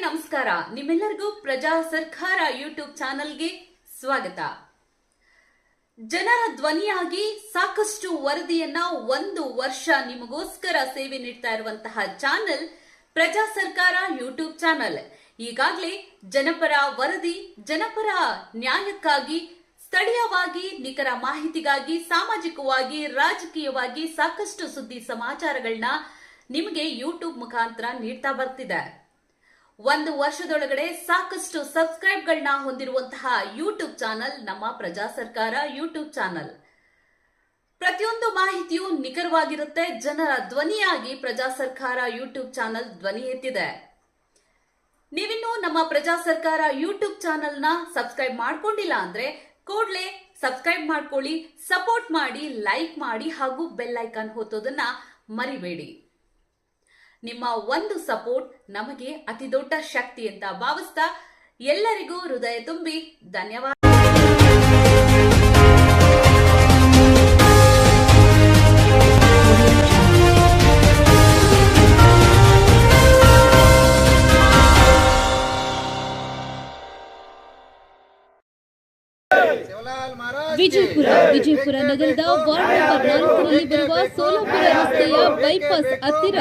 ನಮಸ್ಕಾರ. ನಿಮ್ಮೆಲ್ಲರಿಗೂ ಪ್ರಜಾ ಸರ್ಕಾರ ಯೂಟ್ಯೂಬ್ ಚಾನೆಲ್ಗೆ ಸ್ವಾಗತ. ಜನರ ಧ್ವನಿಯಾಗಿ ಸಾಕಷ್ಟು ವರದಿಯನ್ನ 1 ವರ್ಷ ನಿಮಗೋಸ್ಕರ ಸೇವೆ ನೀಡ್ತಾ ಇರುವಂತಹ ಚಾನೆಲ್ ಪ್ರಜಾ ಸರ್ಕಾರ ಯೂಟ್ಯೂಬ್ ಚಾನೆಲ್. ಈಗಾಗಲೇ ಜನಪರ ವರದಿ, ಜನಪರ ನ್ಯಾಯಕ್ಕಾಗಿ, ಸ್ಥಳೀಯವಾಗಿ ನಿಖರ ಮಾಹಿತಿಗಾಗಿ, ಸಾಮಾಜಿಕವಾಗಿ, ರಾಜಕೀಯವಾಗಿ ಸಾಕಷ್ಟು ಸುದ್ದಿ ಸಮಾಚಾರಗಳನ್ನ ನಿಮಗೆ ಯೂಟ್ಯೂಬ್ ಮುಖಾಂತರ ನೀಡ್ತಾ ಬರ್ತಿದೆ. 1 ವರ್ಷದೊಳಗಡೆ ಸಾಕಷ್ಟು ಸಬ್ಸ್ಕ್ರೈಬ್ಗಳನ್ನ ಹೊಂದಿರುವಂತಹ ಯೂಟ್ಯೂಬ್ ಚಾನಲ್ ನಮ್ಮ ಪ್ರಜಾ ಸರ್ಕಾರ ಯೂಟ್ಯೂಬ್ ಚಾನಲ್. ಪ್ರತಿಯೊಂದು ಮಾಹಿತಿಯು ನಿಖರವಾಗಿರುತ್ತೆ. ಜನರ ಧ್ವನಿಯಾಗಿ ಪ್ರಜಾ ಸರ್ಕಾರ ಯೂಟ್ಯೂಬ್ ಚಾನಲ್ ಧ್ವನಿ ಎತ್ತಿದೆ. ನೀವಿನ್ನೂ ನಮ್ಮ ಪ್ರಜಾ ಸರ್ಕಾರ ಯೂಟ್ಯೂಬ್ ಚಾನಲ್ನ ಸಬ್ಸ್ಕ್ರೈಬ್ ಮಾಡ್ಕೊಂಡಿಲ್ಲ ಅಂದ್ರೆ ಕೂಡಲೇ ಸಬ್ಸ್ಕ್ರೈಬ್ ಮಾಡ್ಕೊಳ್ಳಿ, ಸಪೋರ್ಟ್ ಮಾಡಿ, ಲೈಕ್ ಮಾಡಿ ಹಾಗೂ ಬೆಲ್ ಐಕಾನ್ ಒತ್ತೋದನ್ನ ಮರಿಬೇಡಿ. ನಿಮ್ಮ ಒಂದು ಸಪೋರ್ಟ್ ನಮಗೆ ಅತಿ ದೊಡ್ಡ ಶಕ್ತಿ ಅಂತ ಭಾವಿಸ್ತಾ ಎಲ್ಲರಿಗೂ ಹೃದಯ ತುಂಬಿ ಧನ್ಯವಾದ. ವಿಜಯಪುರ ನಗರದ ವಾರ್ಡ್ ನಂಬರ್ 4ರಲ್ಲಿ ಬರುವ ಸೋಲಾಪುರ ರಸ್ತೆಯ ಬೈಪಾಸ್ ಹತ್ತಿರ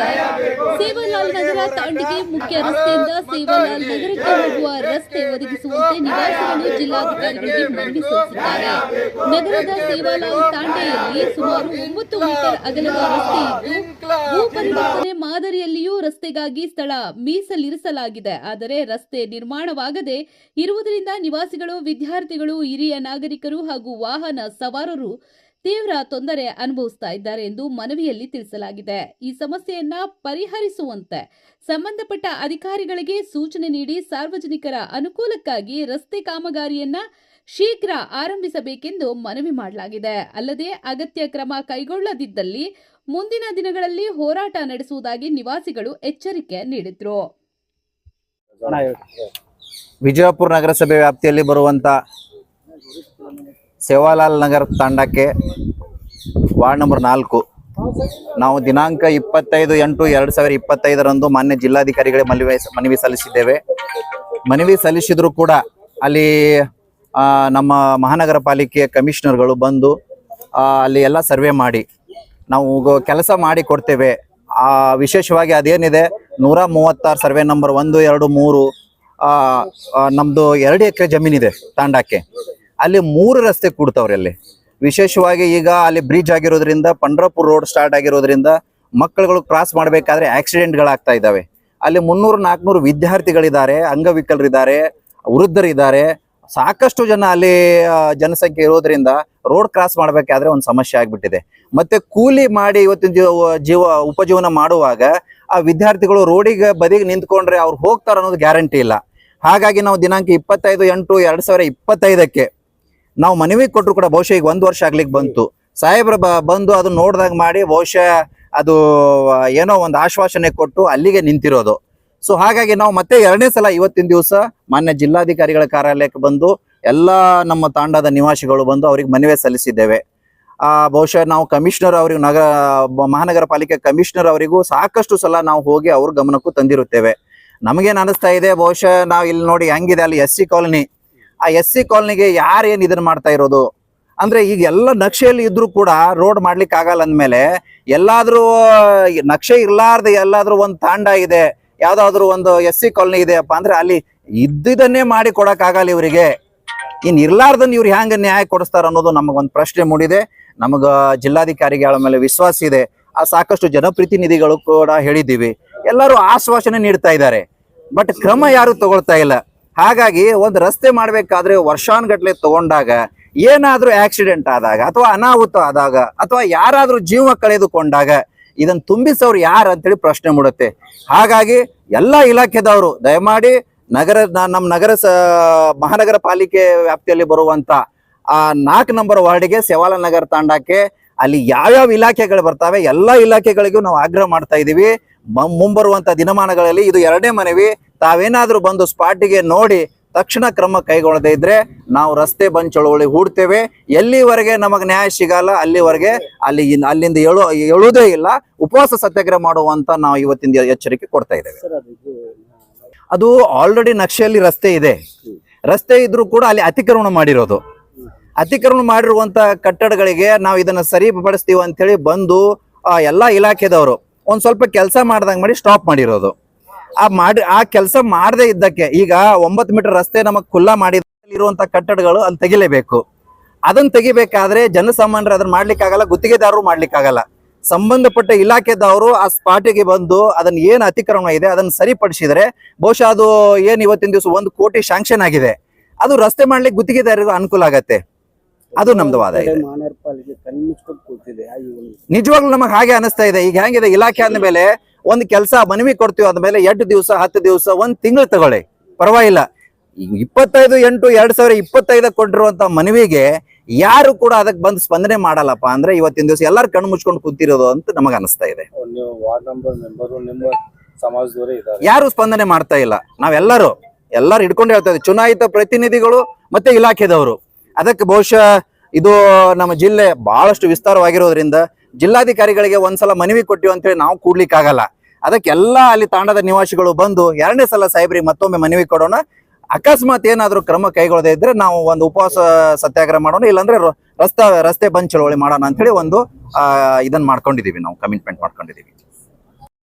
ಸೇವಾಲಾಲ್ ನಗರ ತಾಂಡಿಗೆ ಮುಖ್ಯ ರಸ್ತೆಯಿಂದ ಸೇವಾಲಾಲ್ ನಗರಕ್ಕೆ ಹೋಗುವ ರಸ್ತೆ ಒದಗಿಸುವಂತೆ ನಿವಾಸಿಗಳು ಜಿಲ್ಲಾಧಿಕಾರಿಗಳಿಗೆ ಮನವಿ ಸಲ್ಲಿಸಿದ್ದಾರೆ. ನಗರದ ಸೇವಾಲಾಲ್ ತಾಂಡೆಯಲ್ಲಿ ಸುಮಾರು 9 ಮೀಟರ್ ಅಗಲದ ರಸ್ತೆ ಇದ್ದು ಭೂ ಪರಿವರ್ತನೆ ಮಾದರಿಯಲ್ಲಿಯೂ ರಸ್ತೆಗಾಗಿ ಸ್ಥಳ ಮೀಸಲಿರಿಸಲಾಗಿದೆ. ಆದರೆ ರಸ್ತೆ ನಿರ್ಮಾಣವಾಗದೆ ಇರುವುದರಿಂದ ನಿವಾಸಿಗಳು, ವಿದ್ಯಾರ್ಥಿಗಳು, ಹಿರಿಯ ನಾಗರಿಕರು ಹಾಗೂ ವಾಹನ ಸವಾರರು ತೀವ್ರ ತೊಂದರೆ ಅನುಭವಿಸ್ತಾ ಇದ್ದಾರೆ ಎಂದು ಮನವಿಯಲ್ಲಿ ತಿಳಿಸಲಾಗಿದೆ. ಈ ಸಮಸ್ಯೆಯನ್ನ ಪರಿಹರಿಸುವಂತೆ ಸಂಬಂಧಪಟ್ಟ ಅಧಿಕಾರಿಗಳಿಗೆ ಸೂಚನೆ ನೀಡಿ ಸಾರ್ವಜನಿಕರ ಅನುಕೂಲಕ್ಕಾಗಿ ರಸ್ತೆ ಕಾಮಗಾರಿಯನ್ನ ಶೀಘ್ರ ಆರಂಭಿಸಬೇಕೆಂದು ಮನವಿ ಮಾಡಲಾಗಿದೆ. ಅಲ್ಲದೆ ಅಗತ್ಯ ಕ್ರಮ ಕೈಗೊಳ್ಳದಿದ್ದಲ್ಲಿ ಮುಂದಿನ ದಿನಗಳಲ್ಲಿ ಹೋರಾಟ ನಡೆಸುವುದಾಗಿ ನಿವಾಸಿಗಳು ಎಚ್ಚರಿಕೆ ನೀಡಿದ್ರು. ವಿಜಯಪುರ ನಗರಸಭೆ ವ್ಯಾಪ್ತಿಯಲ್ಲಿ ಬರುವಂತ ಸೇವಾಲಾಲ್ ನಗರ್ ತಾಂಡಕ್ಕೆ ವಾರ್ಡ್ ನಂಬರ್ 4 ನಾವು ದಿನಾಂಕ 25/8/2025 ಮಾನ್ಯ ಜಿಲ್ಲಾಧಿಕಾರಿಗಳಿಗೆ ಮನವಿ ಸಲ್ಲಿಸಿದ್ದೇವೆ. ಮನವಿ ಸಲ್ಲಿಸಿದ್ರು ಕೂಡ ಅಲ್ಲಿ ನಮ್ಮ ಮಹಾನಗರ ಪಾಲಿಕೆಯ ಕಮಿಷನರ್ಗಳು ಬಂದು ಅಲ್ಲಿ ಎಲ್ಲ ಸರ್ವೆ ಮಾಡಿ ನಾವು ಕೆಲಸ ಮಾಡಿ ಕೊಡ್ತೇವೆ. ವಿಶೇಷವಾಗಿ ಅದೇನಿದೆ 136 ಸರ್ವೆ ನಂಬರ್ 1, 2, 3 ನಮ್ದು 2 ಎಕರೆ ಜಮೀನಿದೆ ತಾಂಡಕ್ಕೆ. ಅಲ್ಲಿ 3 ರಸ್ತೆ ಕೂಡ್ತಾವ್ರಿ. ಅಲ್ಲಿ ವಿಶೇಷವಾಗಿ ಈಗ ಅಲ್ಲಿ ಬ್ರಿಡ್ಜ್ ಆಗಿರೋದ್ರಿಂದ, ಪಂಡ್ರಪುರ್ ರೋಡ್ ಸ್ಟಾರ್ಟ್ ಆಗಿರೋದ್ರಿಂದ ಮಕ್ಕಳುಗಳು ಕ್ರಾಸ್ ಮಾಡಬೇಕಾದ್ರೆ ಆಕ್ಸಿಡೆಂಟ್ಗಳಾಗ್ತಾ ಇದ್ದಾವೆ. ಅಲ್ಲಿ 300-400 ವಿದ್ಯಾರ್ಥಿಗಳಿದ್ದಾರೆ, ಅಂಗವಿಕಲರಿದ್ದಾರೆ, ವೃದ್ಧರಿದ್ದಾರೆ, ಸಾಕಷ್ಟು ಜನ ಅಲ್ಲಿ ಜನಸಂಖ್ಯೆ ಇರೋದ್ರಿಂದ ರೋಡ್ ಕ್ರಾಸ್ ಮಾಡಬೇಕಾದ್ರೆ ಒಂದು ಸಮಸ್ಯೆ ಆಗ್ಬಿಟ್ಟಿದೆ. ಮತ್ತೆ ಕೂಲಿ ಮಾಡಿ ಇವತ್ತಿನ ಉಪಜೀವನ ಮಾಡುವಾಗ ಆ ವಿದ್ಯಾರ್ಥಿಗಳು ರೋಡಿಗೆ ಬದಿಗೆ ನಿಂತ್ಕೊಂಡ್ರೆ ಅವ್ರು ಹೋಗ್ತಾರ ಅನ್ನೋದು ಗ್ಯಾರಂಟಿ ಇಲ್ಲ. ಹಾಗಾಗಿ ನಾವು ದಿನಾಂಕ 25/8/2025 ನಾವು ಮನವಿ ಕೊಟ್ಟರು ಕೂಡ ಬಹುಶಃ ಈಗ 1 ವರ್ಷ ಆಗ್ಲಿಕ್ಕೆ ಬಂತು. ಸಾಹೇಬ್ರ ಬಂದು ಅದು ನೋಡ್ದಾಗ ಮಾಡಿ ಬಹುಶಃ ಅದು ಏನೋ ಒಂದು ಆಶ್ವಾಸನೆ ಕೊಟ್ಟು ಅಲ್ಲಿಗೆ ನಿಂತಿರೋದು. ಸೊ ಹಾಗಾಗಿ ನಾವು ಮತ್ತೆ 2ನೇ ಸಲ ಇವತ್ತಿನ ದಿವಸ ಮಾನ್ಯ ಜಿಲ್ಲಾಧಿಕಾರಿಗಳ ಕಾರ್ಯಾಲಯಕ್ಕೆ ಬಂದು ಎಲ್ಲ ನಮ್ಮ ತಾಂಡದ ನಿವಾಸಿಗಳು ಬಂದು ಅವ್ರಿಗೆ ಮನವಿ ಸಲ್ಲಿಸಿದ್ದೇವೆ. ಬಹುಶಃ ನಾವು ಕಮಿಷನರ್ ಅವರಿಗೂ, ಮಹಾನಗರ ಪಾಲಿಕೆ ಕಮಿಷನರ್ ಅವರಿಗೂ ಸಾಕಷ್ಟು ಸಲ ನಾವು ಹೋಗಿ ಅವ್ರ ಗಮನಕ್ಕೂ ತಂದಿರುತ್ತೇವೆ. ನಮಗೇನು ಅನಿಸ್ತಾ ಇದೆ, ಬಹುಶಃ ನಾವು ಇಲ್ಲಿ ನೋಡಿ ಹೆಂಗಿದೆ ಅಲ್ಲಿ SC ಕಾಲನಿ, ಆ SC ಕಾಲನಿಗೆ ಯಾರೇನು ಇದನ್ನ ಮಾಡ್ತಾ ಇರೋದು ಅಂದ್ರೆ, ಈಗ ಎಲ್ಲ ನಕ್ಷೆಯಲ್ಲಿ ಇದ್ರೂ ಕೂಡ ರೋಡ್ ಮಾಡ್ಲಿಕ್ಕೆ ಆಗಲ್ಲ ಅಂದ್ಮೇಲೆ ಎಲ್ಲಾದ್ರೂ ನಕ್ಷೆ ಇರ್ಲಾರ್ದೆ ಎಲ್ಲಾದ್ರೂ ಒಂದು ತಾಂಡ ಇದೆ, ಯಾವ್ದಾದ್ರು ಒಂದು SC ಕಾಲನಿ ಇದೆಯಪ್ಪ ಅಂದ್ರೆ ಅಲ್ಲಿ ಇದ್ದಿದ್ದನ್ನೇ ಮಾಡಿ ಕೊಡಕ್ ಆಗಲ್ಲ ಇವರಿಗೆ. ಇನ್ ಇರ್ಲಾರ್ದನ್ನ ಇವ್ರು ಹೆಂಗ ನ್ಯಾಯ ಕೊಡಿಸ್ತಾರ ಅನ್ನೋದು ನಮಗೊಂದು ಪ್ರಶ್ನೆ ಮೂಡಿದೆ. ನಮಗ ಜಿಲ್ಲಾಧಿಕಾರಿಗಳ ಮೇಲೆ ವಿಶ್ವಾಸ ಇದೆ. ಸಾಕಷ್ಟು ಜನಪ್ರತಿನಿಧಿಗಳು ಕೂಡ ಹೇಳಿದ್ದೀವಿ, ಎಲ್ಲರೂ ಆಶ್ವಾಸನೆ ನೀಡ್ತಾ ಇದ್ದಾರೆ, ಬಟ್ ಕ್ರಮ ಯಾರು ತಗೊಳ್ತಾ ಇಲ್ಲ. ಹಾಗಾಗಿ ಒಂದು ರಸ್ತೆ ಮಾಡ್ಬೇಕಾದ್ರೆ ವರ್ಷಾನುಗಟ್ಲೆ ತಗೊಂಡಾಗ ಏನಾದ್ರೂ ಆಕ್ಸಿಡೆಂಟ್ ಆದಾಗ ಅಥವಾ ಅನಾಹುತ ಆದಾಗ ಅಥವಾ ಯಾರಾದ್ರೂ ಜೀವ ಕಳೆದುಕೊಂಡಾಗ ಇದನ್ನ ತುಂಬಿಸೋರು ಯಾರು ಅಂತೇಳಿ ಪ್ರಶ್ನೆ ಮೂಡುತ್ತೆ. ಹಾಗಾಗಿ ಎಲ್ಲ ಇಲಾಖೆದವರು ದಯಮಾಡಿ ನಮ್ಮ ಮಹಾನಗರ ಪಾಲಿಕೆ ವ್ಯಾಪ್ತಿಯಲ್ಲಿ ಬರುವಂತ 4 ನಂಬರ್ ವಾರ್ಡಿಗೆ ಸೇವಾಲಾಲ್ ನಗರ್ ತಾಂಡಕ್ಕೆ ಅಲ್ಲಿ ಯಾವ್ಯಾವ ಇಲಾಖೆಗಳು ಬರ್ತಾವೆ ಎಲ್ಲ ಇಲಾಖೆಗಳಿಗೂ ನಾವು ಆಗ್ರಹ ಮಾಡ್ತಾ ಇದೀವಿ. ಮುಂಬರುವಂತ ದಿನಮಾನಗಳಲ್ಲಿ ಇದು 2ನೇ ಮನವಿ. ತಾವೇನಾದ್ರೂ ಬಂದು ಸ್ಪಾಟಿಗೆ ನೋಡಿ ತಕ್ಷಣ ಕ್ರಮ ಕೈಗೊಳ್ಳದೇ ಇದ್ರೆ ನಾವು ರಸ್ತೆ ಬಂದ್ ಚಳವಳಿ ಹೂಡ್ತೇವೆ. ಎಲ್ಲಿವರೆಗೆ ನಮಗೆ ನ್ಯಾಯ ಸಿಗಲ್ಲ ಅಲ್ಲಿವರೆಗೆ ಅಲ್ಲಿಂದ ಹೇಳುವುದೇ ಇಲ್ಲ, ಉಪವಾಸ ಸತ್ಯಾಗ್ರಹ ಮಾಡುವಂತ ನಾವು ಇವತ್ತಿನ ಎಚ್ಚರಿಕೆ ಕೊಡ್ತಾ ಇದ್ದೇವೆ. ಅದು ಆಲ್ರೆಡಿ ನಕ್ಷೆಯಲ್ಲಿ ರಸ್ತೆ ಇದೆ. ರಸ್ತೆ ಇದ್ರೂ ಕೂಡ ಅಲ್ಲಿ ಅತಿಕ್ರಮಣ ಮಾಡಿರೋದು. ಅತಿಕ್ರಮಣ ಮಾಡಿರುವಂತ ಕಟ್ಟಡಗಳಿಗೆ ನಾವು ಇದನ್ನ ಸರಿಪಡಿಸ್ತೀವಿ ಅಂತ ಹೇಳಿ ಬಂದು ಎಲ್ಲಾ ಇಲಾಖೆದವರು ಒಂದ್ ಸ್ವಲ್ಪ ಕೆಲಸ ಮಾಡ್ದಂಗ್ ಮಾಡಿ ಸ್ಟಾಪ್ ಮಾಡಿರೋದು. ಆ ಕೆಲಸ ಮಾಡದೇ ಇದ್ದಕ್ಕೆ ಈಗ 9 ಮೀಟರ್ ರಸ್ತೆ ನಮಗ್ ಖುಲ್ಲಾ ಮಾಡಿರುವಂತ ಕಟ್ಟಡಗಳು ಅಲ್ಲಿ ತೆಗಿಲೇಬೇಕು. ಅದನ್ನ ತೆಗಿಬೇಕಾದ್ರೆ ಜನಸಾಮಾನ್ಯರು ಅದನ್ನ ಮಾಡ್ಲಿಕ್ಕಾಗಲ್ಲ, ಗುತ್ತಿಗೆದಾರರು ಮಾಡ್ಲಿಕ್ಕಾಗಲ್ಲ. ಸಂಬಂಧಪಟ್ಟ ಇಲಾಖೆದವರು ಆ ಸ್ಪಾಟಿಗೆ ಬಂದು ಅದನ್ನ ಏನ್ ಅತಿಕ್ರಮಣ ಇದೆ ಅದನ್ನ ಸರಿಪಡಿಸಿದ್ರೆ ಬಹುಶಃ ಅದು ಏನ್ ಇವತ್ತಿನ ದಿವಸ 1 ಕೋಟಿ ಶಾಂಕ್ಷನ್ ಆಗಿದೆ, ಅದು ರಸ್ತೆ ಮಾಡ್ಲಿಕ್ಕೆ ಗುತ್ತಿಗೆದಾರರಿಗೂ ಅನುಕೂಲ ಆಗತ್ತೆ. ಅದು ನಮ್ದು ವಾದ ಇದೆ. ನಿಜವಾಗ್ಲೂ ನಮಗ್ ಹಾಗೆ ಅನಿಸ್ತಾ ಇದೆ. ಈಗ ಹೆಂಗಿದೆ, ಇಲಾಖೆ ಅಂದ್ಮೇಲೆ ಒಂದ್ ಕೆಲಸ ಮನವಿ ಕೊಡ್ತೀವಿ ಅಂದ್ಮೇಲೆ 8 ದಿವಸ 10 ದಿವಸ 1 ತಿಂಗಳು ತಗೊಳ್ಳಿ, ಪರವಾಗಿಲ್ಲ. 25/8/2025 ಕೊಟ್ಟಿರುವಂತ ಮನವಿಗೆ ಯಾರು ಕೂಡ ಅದಕ್ಕೆ ಬಂದು ಸ್ಪಂದನೆ ಮಾಡಲ್ಲಪ್ಪ ಅಂದ್ರೆ ಇವತ್ತಿನ ದಿವಸ ಎಲ್ಲಾರು ಕಣ್ಣು ಮುಚ್ಕೊಂಡು ಕೂತಿರೋದು ಅಂತ ನಮಗ ಅನಿಸ್ತಾ ಇದೆ. ಯಾರು ಸ್ಪಂದನೆ ಮಾಡ್ತಾ ಇಲ್ಲ. ನಾವೆಲ್ಲರೂ ಹಿಡ್ಕೊಂಡು ಹೇಳ್ತಾ ಇದ್ದೀವಿ, ಚುನಾಯಿತ ಪ್ರತಿನಿಧಿಗಳು ಮತ್ತೆ ಇಲಾಖೆದವರು. ಅದಕ್ಕೆ ಬಹುಶಃ ಇದು ನಮ್ಮ ಜಿಲ್ಲೆ ಬಹಳಷ್ಟು ವಿಸ್ತಾರವಾಗಿರೋದ್ರಿಂದ ಜಿಲ್ಲಾಧಿಕಾರಿಗಳಿಗೆ ಒಂದ್ಸಲ ಮನವಿ ಕೊಟ್ಟಿವಿ ಅಂತ ಹೇಳಿ ನಾವು ಕೂಡ್ಲಿಕ್ಕಾಗಲ್ಲ. ಅದಕ್ಕೆಲ್ಲ ಅಲ್ಲಿ ತಾಂಡದ ನಿವಾಸಿಗಳು ಬಂದು 2ನೇ ಸಲ ಸಾಹೇಬ್ರಿಗೆ ಮತ್ತೊಮ್ಮೆ ಮನವಿ ಕೊಡೋಣ. ಅಕಸ್ಮಾತ್ ಏನಾದ್ರೂ ಕ್ರಮ ಕೈಗೊಳ್ಳದೇ ಇದ್ರೆ ನಾವು ಒಂದು ಉಪವಾಸ ಸತ್ಯಾಗ್ರಹ ಮಾಡೋಣ, ಇಲ್ಲಾಂದ್ರೆ ರಸ್ತೆ ಬಂದ್ ಚಳವಳಿ ಮಾಡೋಣ ಅಂತ ಹೇಳಿ ಒಂದು ಇದನ್ನ ಮಾಡ್ಕೊಂಡಿದೀವಿ, ನಾವು ಕಮಿಟ್ಮೆಂಟ್ ಮಾಡ್ಕೊಂಡಿದೀವಿ.